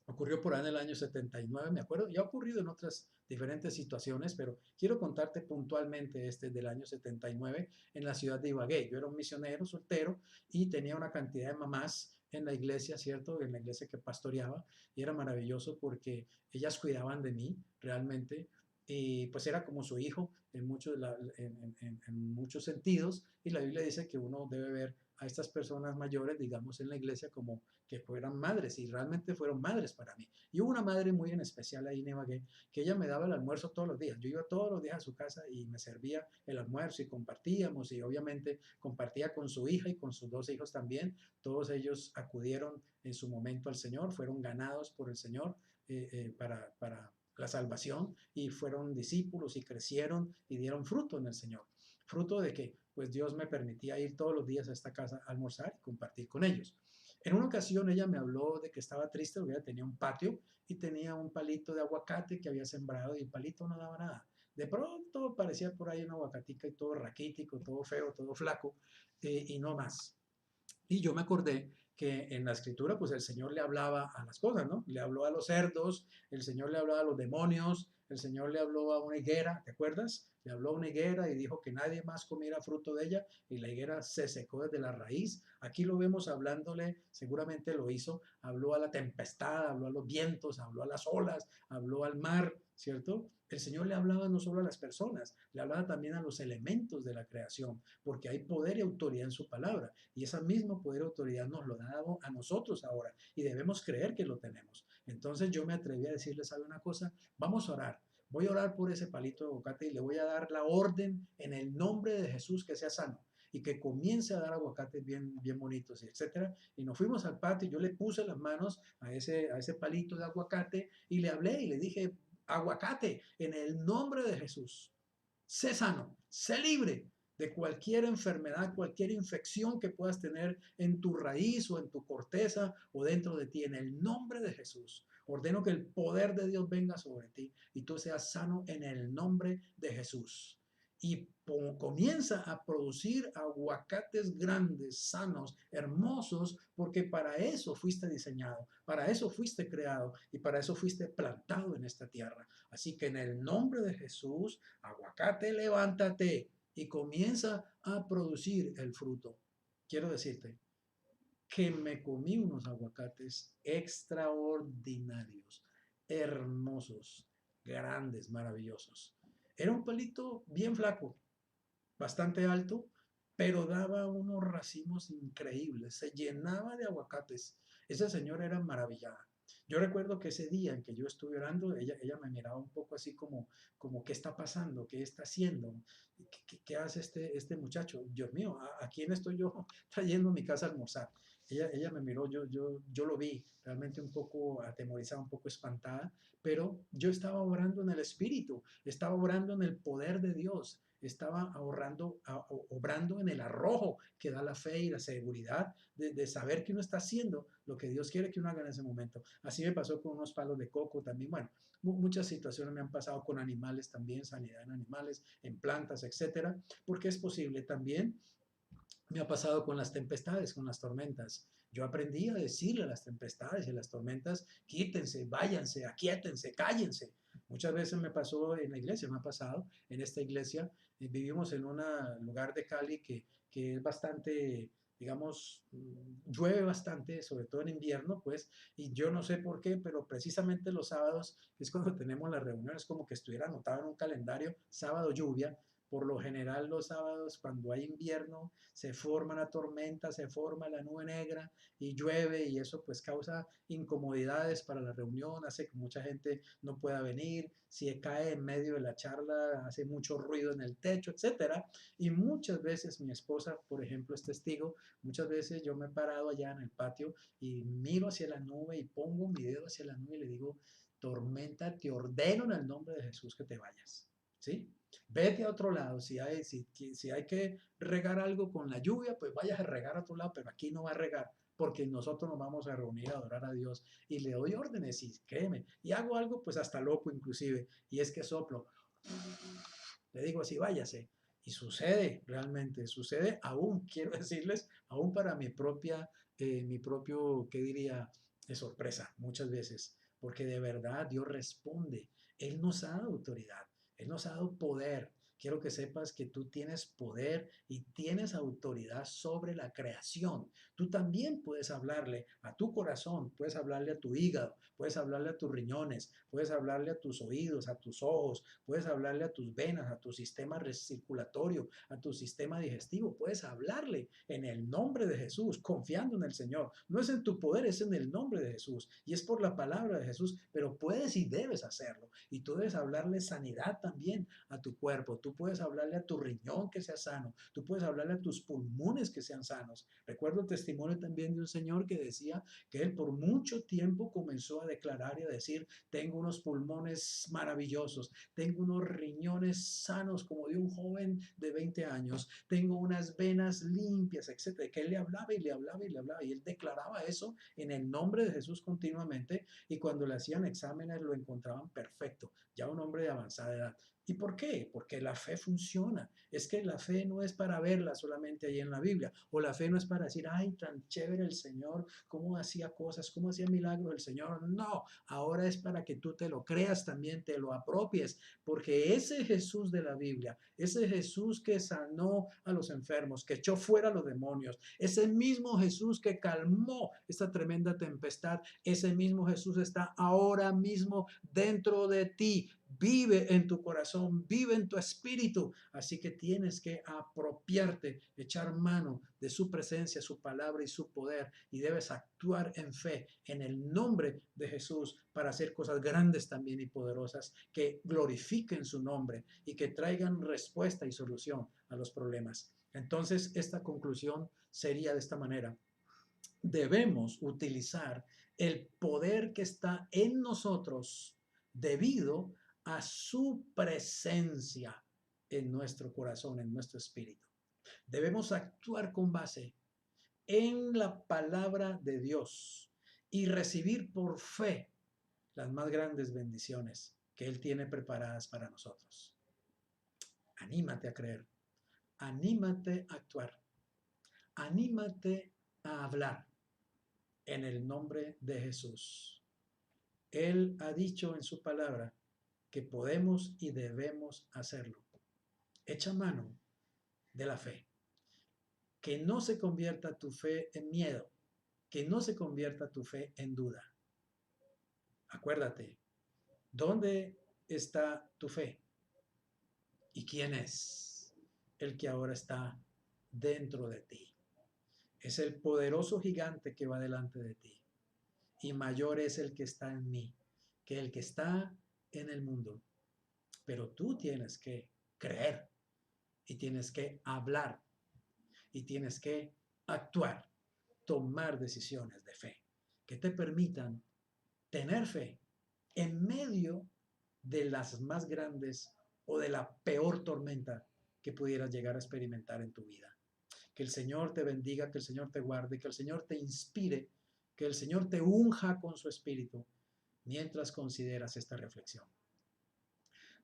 ocurrió por ahí en el año 79, me acuerdo, ya ha ocurrido en otras diferentes situaciones, pero quiero contarte puntualmente este del año 79 en la ciudad de Ibagué. Yo era un misionero soltero y tenía una cantidad de mamás en la iglesia, ¿cierto? En la iglesia que pastoreaba y era maravilloso porque ellas cuidaban de mí realmente y pues era como su hijo en muchos sentidos y la Biblia dice que uno debe ver a estas personas mayores, digamos, en la iglesia como que fueran madres y realmente fueron madres para mí. Y hubo una madre muy en especial ahí en Ibagué que ella me daba el almuerzo todos los días. Yo iba todos los días a su casa y me servía el almuerzo y compartíamos y obviamente compartía con su hija y con sus dos hijos también. Todos ellos acudieron en su momento al Señor, fueron ganados por el Señor para la salvación y fueron discípulos y crecieron y dieron fruto en el Señor. Fruto de que pues Dios me permitía ir todos los días a esta casa a almorzar y compartir con ellos. En una ocasión ella me habló de que estaba triste porque ella tenía un patio y tenía un palito de aguacate que había sembrado y el palito no daba nada. De pronto parecía por ahí un aguacatica y todo raquítico, todo feo, todo flaco y no más. Y yo me acordé que en la escritura, pues el Señor le hablaba a las cosas, ¿no? Le habló a los cerdos, el Señor le hablaba a los demonios, el Señor le habló a una higuera, ¿te acuerdas? Le habló a una higuera y dijo que nadie más comiera fruto de ella y la higuera se secó desde la raíz. Aquí lo vemos hablándole, seguramente lo hizo, habló a la tempestad, habló a los vientos, habló a las olas, habló al mar, ¿cierto? El Señor le hablaba no solo a las personas, le hablaba también a los elementos de la creación, porque hay poder y autoridad en su palabra. Y ese mismo poder y autoridad nos lo ha dado a nosotros ahora y debemos creer que lo tenemos. Entonces yo me atreví a decirle, ¿sabe una cosa? Vamos a orar. Voy a orar por ese palito de aguacate y le voy a dar la orden en el nombre de Jesús que sea sano y que comience a dar aguacates bien, bien bonitos, etcétera. Y nos fuimos al patio y yo le puse las manos a ese palito de aguacate y le hablé y le dije, aguacate, en el nombre de Jesús, sé sano, sé libre de cualquier enfermedad, cualquier infección que puedas tener en tu raíz o en tu corteza o dentro de ti. En el nombre de Jesús, ordeno que el poder de Dios venga sobre ti y tú seas sano en el nombre de Jesús. Y comienza a producir aguacates grandes, sanos, hermosos, porque para eso fuiste diseñado, para eso fuiste creado y para eso fuiste plantado en esta tierra. Así que en el nombre de Jesús, aguacate, levántate y comienza a producir el fruto. Quiero decirte que me comí unos aguacates extraordinarios, hermosos, grandes, maravillosos. Era un palito bien flaco, bastante alto, pero daba unos racimos increíbles, se llenaba de aguacates. Esa señora era maravillada. Yo recuerdo que ese día en que yo estuve orando, ella me miraba un poco así como ¿qué está pasando? ¿Qué está haciendo? ¿Qué hace este muchacho? Dios mío, ¿a quién estoy yo trayendo a mi casa a almorzar? Ella me miró, yo lo vi realmente un poco atemorizada, un poco espantada, pero yo estaba orando en el Espíritu, estaba orando en el poder de Dios, estaba obrando en el arrojo que da la fe y la seguridad de saber que uno está haciendo lo que Dios quiere que uno haga en ese momento. Así me pasó con unos palos de coco también. Bueno, muchas situaciones me han pasado con animales también, sanidad en animales, en plantas, etcétera, porque es posible también Me ha pasado con las tempestades, con las tormentas. Yo aprendí a decirle a las tempestades y a las tormentas, quítense, váyanse, aquíétense, cállense. Muchas veces me pasó en la iglesia, me ha pasado en esta iglesia. Vivimos en un lugar de Cali que es bastante, digamos, llueve bastante, sobre todo en invierno, pues, y yo no sé por qué, pero precisamente los sábados, que es cuando tenemos las reuniones, como que estuviera anotado en un calendario, sábado lluvia. Por lo general los sábados, cuando hay invierno, se forma la tormenta, se forma la nube negra y llueve y eso pues causa incomodidades para la reunión, hace que mucha gente no pueda venir, si cae en medio de la charla hace mucho ruido en el techo, etcétera. Y muchas veces mi esposa, por ejemplo, es testigo, muchas veces yo me he parado allá en el patio y miro hacia la nube y pongo mi dedo hacia la nube y le digo, tormenta, te ordeno en el nombre de Jesús que te vayas. ¿Sí? Vete a otro lado. Si hay que regar algo con la lluvia, pues vayas a regar a otro lado, pero aquí no va a regar, porque nosotros nos vamos a reunir a adorar a Dios y le doy órdenes y créeme, y hago algo pues hasta loco inclusive, y es que soplo, le digo así, váyase, y sucede realmente, sucede aún, quiero decirles, aún para mi propio, ¿qué diría?, de sorpresa, muchas veces, porque de verdad Dios responde, Él nos ha dado autoridad, Él nos ha dado poder. Quiero que sepas que tú tienes poder y tienes autoridad sobre la creación. Tú también puedes hablarle a tu corazón, puedes hablarle a tu hígado, puedes hablarle a tus riñones, puedes hablarle a tus oídos, a tus ojos, puedes hablarle a tus venas, a tu sistema circulatorio, a tu sistema digestivo, puedes hablarle en el nombre de Jesús, confiando en el Señor. No es en tu poder, es en el nombre de Jesús y es por la palabra de Jesús, pero puedes y debes hacerlo. Y tú debes hablarle sanidad también a tu cuerpo. Tú puedes hablarle a tu riñón que sea sano. Tú puedes hablarle a tus pulmones que sean sanos. Recuerdo el testimonio también de un señor que decía que él por mucho tiempo comenzó a declarar y a decir, tengo unos pulmones maravillosos, tengo unos riñones sanos como de un joven de 20 años, tengo unas venas limpias, etcétera. Que él le hablaba y le hablaba y le hablaba y él declaraba eso en el nombre de Jesús continuamente y cuando le hacían exámenes lo encontraban perfecto, ya un hombre de avanzada edad. ¿Y por qué? Porque la fe funciona. Es que la fe no es para verla solamente ahí en la Biblia, o la fe no es para decir, ay, tan chévere el Señor, cómo hacía cosas, cómo hacía milagros el Señor. No, ahora es para que tú te lo creas también, te lo apropies, porque ese Jesús de la Biblia, ese Jesús que sanó a los enfermos, que echó fuera a los demonios, ese mismo Jesús que calmó esta tremenda tempestad, ese mismo Jesús está ahora mismo dentro de ti, vive en tu corazón, vive en tu espíritu. Así que tienes que apropiarte, echar mano de su presencia, su palabra y su poder. Y debes actuar en fe, en el nombre de Jesús, para hacer cosas grandes también y poderosas que glorifiquen su nombre y que traigan respuesta y solución a los problemas. Entonces, esta conclusión sería de esta manera. Debemos utilizar el poder que está en nosotros debido a su presencia en nuestro corazón, en nuestro espíritu. Debemos actuar con base en la palabra de Dios y recibir por fe las más grandes bendiciones que Él tiene preparadas para nosotros. Anímate a creer, anímate a actuar, anímate a hablar en el nombre de Jesús. Él ha dicho en su palabra que podemos y debemos hacerlo. Echa mano de la fe. Que no se convierta tu fe en miedo, que no se convierta tu fe en duda. Acuérdate, ¿dónde está tu fe? ¿Y quién es el que ahora está dentro de ti? Es el poderoso gigante que va delante de ti. Y mayor es el que está en mí que el que está en el mundo. Pero tú tienes que creer y tienes que hablar y tienes que actuar, tomar decisiones de fe que te permitan tener fe en medio de las más grandes o de la peor tormenta que pudieras llegar a experimentar en tu vida. Que el Señor te bendiga, que el Señor te guarde, que el Señor te inspire, que el Señor te unja con su espíritu mientras consideras esta reflexión.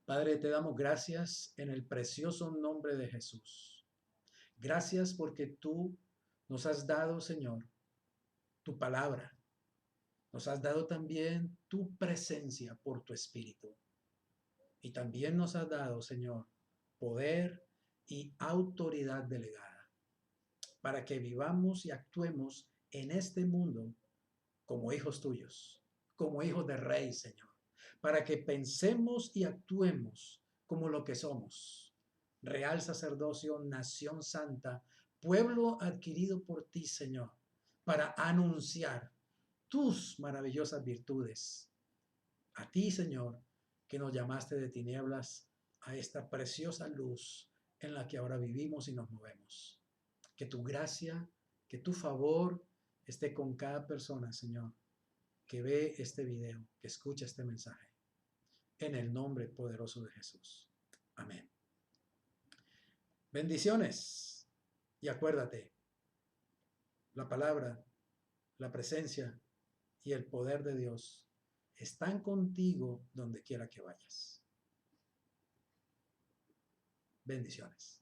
Padre, te damos gracias en el precioso nombre de Jesús. Gracias porque tú nos has dado, Señor, tu palabra. Nos has dado también tu presencia por tu Espíritu. Y también nos has dado, Señor, poder y autoridad delegada para que vivamos y actuemos en este mundo como hijos tuyos, como hijos de Rey, Señor, para que pensemos y actuemos como lo que somos, real sacerdocio, nación santa, pueblo adquirido por ti, Señor, para anunciar tus maravillosas virtudes. A ti, Señor, que nos llamaste de tinieblas a esta preciosa luz en la que ahora vivimos y nos movemos. Que tu gracia, que tu favor esté con cada persona, Señor, que ve este video, que escucha este mensaje. En el nombre poderoso de Jesús. Amén. Bendiciones. Y acuérdate, la palabra, la presencia y el poder de Dios están contigo donde quiera que vayas. Bendiciones.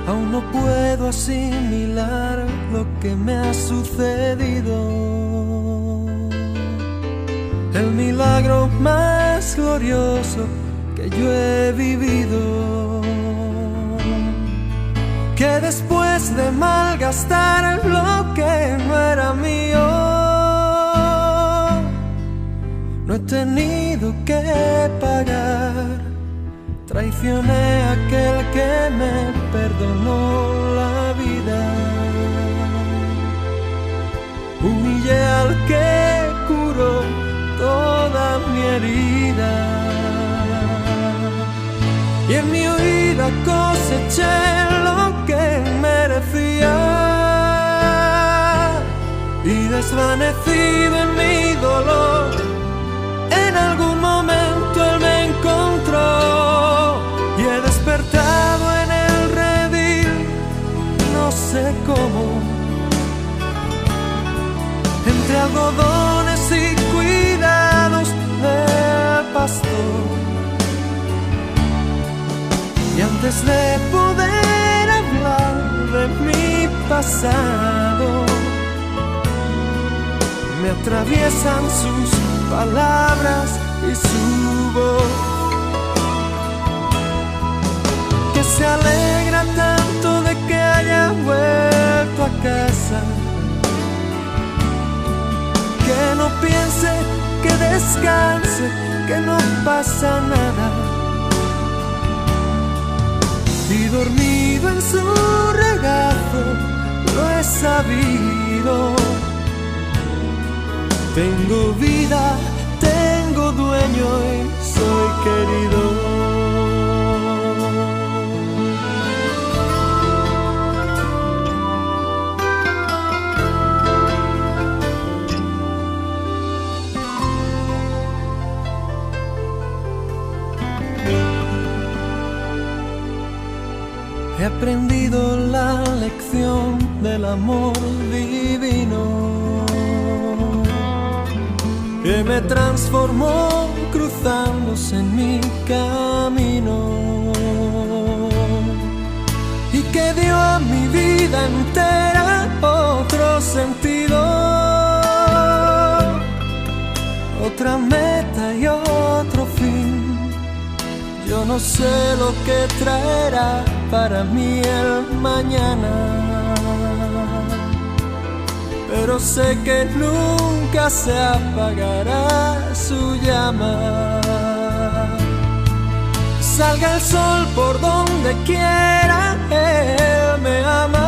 Aún no puedo asimilar lo que me ha sucedido. El milagro más glorioso que yo he vivido. Que después de malgastar lo que no era mío, no he tenido que pagar. Traicioné a aquel que me perdonó la vida. Humillé al que curó toda mi herida. Y en mi huida coseché lo que merecía. Y desvanecido en mi dolor, en algún momento Él me encontró. Y he despertado en el redil, no sé cómo, entre algodones y cuidados del pastor. Y antes de poder hablar de mi pasado, me atraviesan sus palabras y su voz, que se alegra tanto de que haya vuelto a casa, que no piense, que descanse, que no pasa nada. Y dormido en su regazo lo he sabido. Tengo vida, tengo dueño y soy querido. He aprendido la lección del amor divino, que me transformó cruzándose en mi camino, y que dio a mi vida entera otro sentido, otra meta y otro fin. Yo no sé lo que traerá para mí el mañana, pero sé que nunca se apagará su llama. Salga el sol por donde quiera, Él me ama.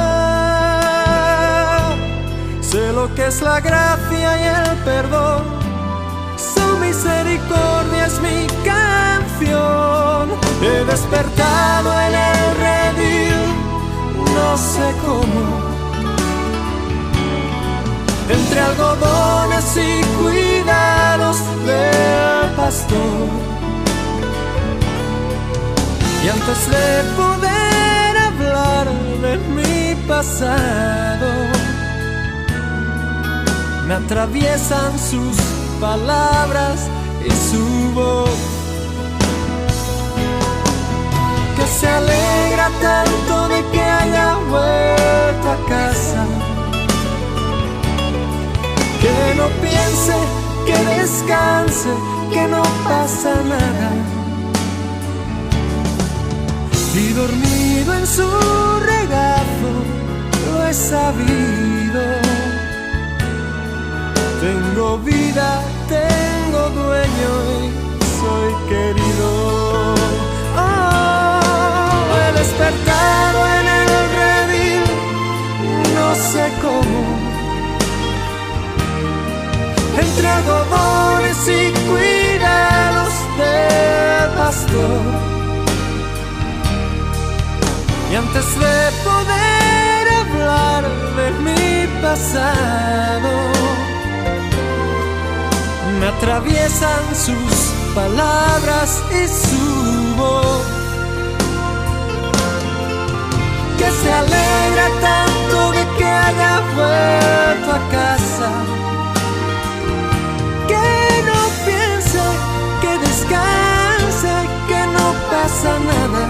Sé lo que es la gracia y el perdón, su misericordia es mi canción. He despertado en el redil, no sé cómo, entre algodones y cuidados del pastor. Y Y antes de poder hablar de mi pasado, me atraviesan sus palabras y su voz, que se alegra tanto de que haya vuelto a casa, que no piense, que descanse, que no pasa nada. Y dormido en su regazo lo he sabido. Tengo vida, tengo dueño y soy querido. Oh, he despertado en el redil, no sé cómo, entre algodones y cuidados del pastor. Y antes de poder hablar de mi pasado, me atraviesan sus palabras y su voz, que se alegra tanto de que haya vuelto a casa, que no piense, que descanse, que no pasa nada.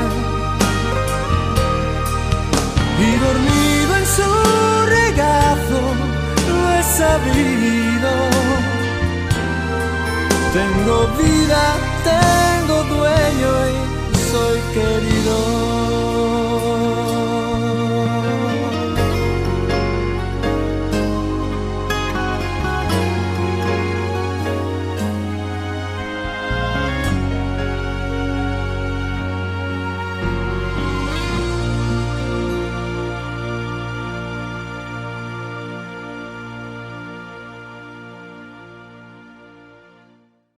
Y dormido en su regazo lo he sabido. Tengo vida, tengo dueño y soy querido.